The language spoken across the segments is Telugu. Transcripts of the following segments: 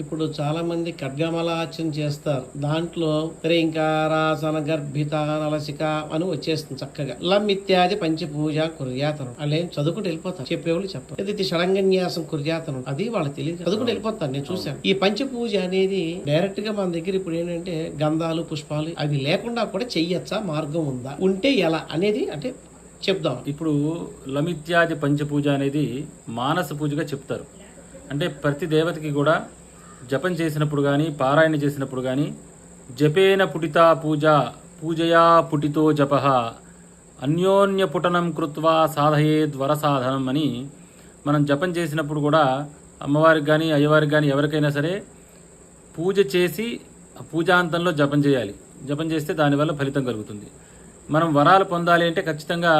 ఇప్పుడు చాలా మంది ఖడ్గమలాచన చేస్తారు. దాంట్లో త్రింకారాసన గర్భిత నలసిక అని వచ్చేస్తుంది చక్కగా. లం ఇత్యాది పంచపూజ కుర్యాతనం. వాళ్ళు ఏం చదువుకుంటూ వెళ్ళిపోతారు, చెప్పేవాళ్ళు చెప్పారు. ఇది షడంగన్యాసం కుర్యాతనం, అది వాళ్ళకి తెలియదు, చదువుకుంటూ వెళ్ళిపోతారు. నేను చూశాను. ఈ పంచపూజ అనేది డైరెక్ట్ గా మన దగ్గర ఇప్పుడు ఏంటంటే గంధాలు పుష్పాలు అవి లేకుండా కూడా చెయ్యొచ్చా, మార్గం ఉందా, ఉంటే ఎలా అనేది అంటే చెప్దాం. ఇప్పుడు లమిత్యాది పంచపూజ అనేది మానస పూజగా చెప్తారు. అంటే ప్రతి దేవతకి కూడా జపం చేసినప్పుడు కానీ పారాయణ చేసినప్పుడు కానీ జపేన పుటితా పూజ పూజయా పుటితో జప అన్యోన్య పుటనం కృత్వా సాధయేద్ వర సాధనం అని మనం జపం చేసినప్పుడు కూడా అమ్మవారికి కానీ అయ్యవారికి కానీ ఎవరికైనా సరే పూజ చేసి పూజాంతంలో జపం చేయాలి. జపం చేస్తే దానివల్ల ఫలితం కలుగుతుంది. మనం వరాలు పొందాలి అంటే ఖచ్చితంగా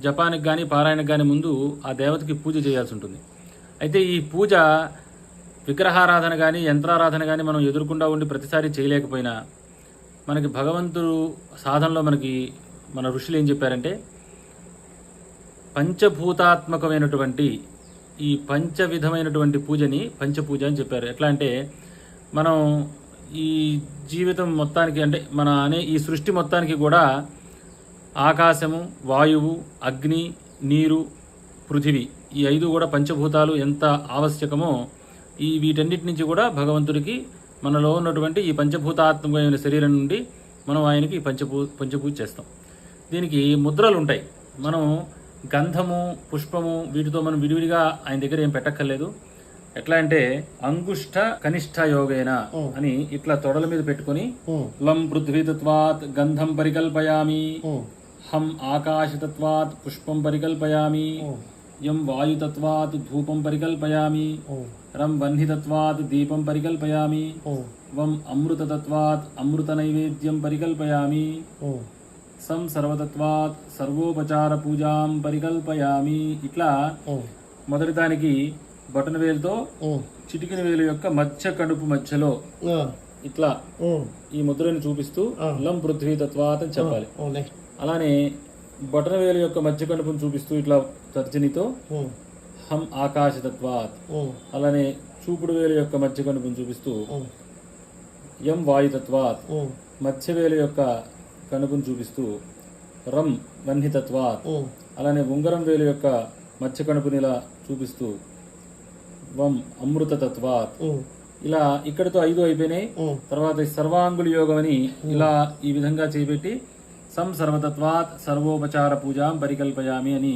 జపానికి కానీ పారాయణకు కానీ ముందు ఆ దేవతకి పూజ చేయాల్సి ఉంటుంది. అయితే ఈ పూజ విగ్రహారాధన కానీ యంత్రారాధన కానీ మనం ఎదుర్కొంటూ ఉండి ప్రతిసారి చేయలేకపోయినా మనకి భగవంతుడు సాధనలో మన ఋషులు ఏం చెప్పారంటే పంచభూతాత్మకమైనటువంటి ఈ పంచవిధమైనటువంటి పూజని పంచపూజ అని చెప్పారు. ఎట్లా అంటే మనం ఈ జీవితం మొత్తానికి అంటే ఈ సృష్టి మొత్తానికి కూడా ఆకాశము, వాయువు, అగ్ని, నీరు, పృథివీ ఈ 5 కూడా పంచభూతాలు ఎంత ఆవశ్యకమో వీటన్నిటి నుంచి కూడా భగవంతుడికి మనలో ఉన్నటువంటి ఈ పంచభూతాత్మకమైన శరీరం నుండి మనం ఆయనకి పంచపూజ చేస్తాం. దీనికి ముద్రలు ఉంటాయి. మనం గంధము, పుష్పము వీటితో మనం విడివిడిగా ఆయన దగ్గర ఏం పెట్టక్కర్లేదు. ఎట్లా అంటే అంగుష్ట కనిష్ట యోగేన అని ఇట్లా తొడల మీద పెట్టుకుని లం పృథ్వీతత్వాత్ గంధం పరికల్పయామి, హం ఆకాశతత్వాత్ పుష్పం పరికల్పయామి, యం వాయుతత్వాత్ ధూపం పరికల్పయామి, రం వహ్నితత్వాత్ దీపం పరికల్పయామి, వం అమృతతత్వాత్ అమృత నైవేద్యం పరికల్పయామి, సం సర్వతత్వాత్ సర్వోపచార పూజాం పరికల్పయామి. ఇట్లా మొదటి దానికి బటన్ వేలుతో చిటికిన వేలు యొక్క మధ్య కడుపు మధ్యలో ఇట్లా ఈ ముద్రని చూపిస్తూ లం పృథ్వీ తత్వాత్ అని చెప్పాలి. అలానే బటన్ వేలు యొక్క మధ్య కడుపును చూపిస్తూ ఇట్లా తర్జనితో హం ఆకాశతత్వాత్, అలానే చూపుడు వేలు యొక్క మధ్య కడుపును చూపిస్తూ యం వాయుతత్వాత్, మధ్య వేలు యొక్క కనుపును చూపిస్తూ రం వహ్నితత్వాత్, అలానే ఉంగరం వేలు యొక్క మధ్య కనుపుని ఇలా చూపిస్తూ వం అమృతతత్వాత్. ఇలా ఇక్కడితో 5 అయిపోయినాయి. తర్వాత సర్వాంగుళి యోగం అని ఇలా ఈ విధంగా చేపెట్టి సం సర్వతత్వాత్ సర్వోపచార పూజాం పరికల్పయామి అని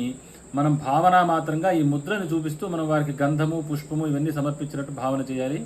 మనం భావన మాత్రంగా ఈ ముద్రను చూపిస్తూ మనం వారికి గంధము, పుష్పము ఇవన్నీ సమర్పించినట్టు భావన చేయాలి.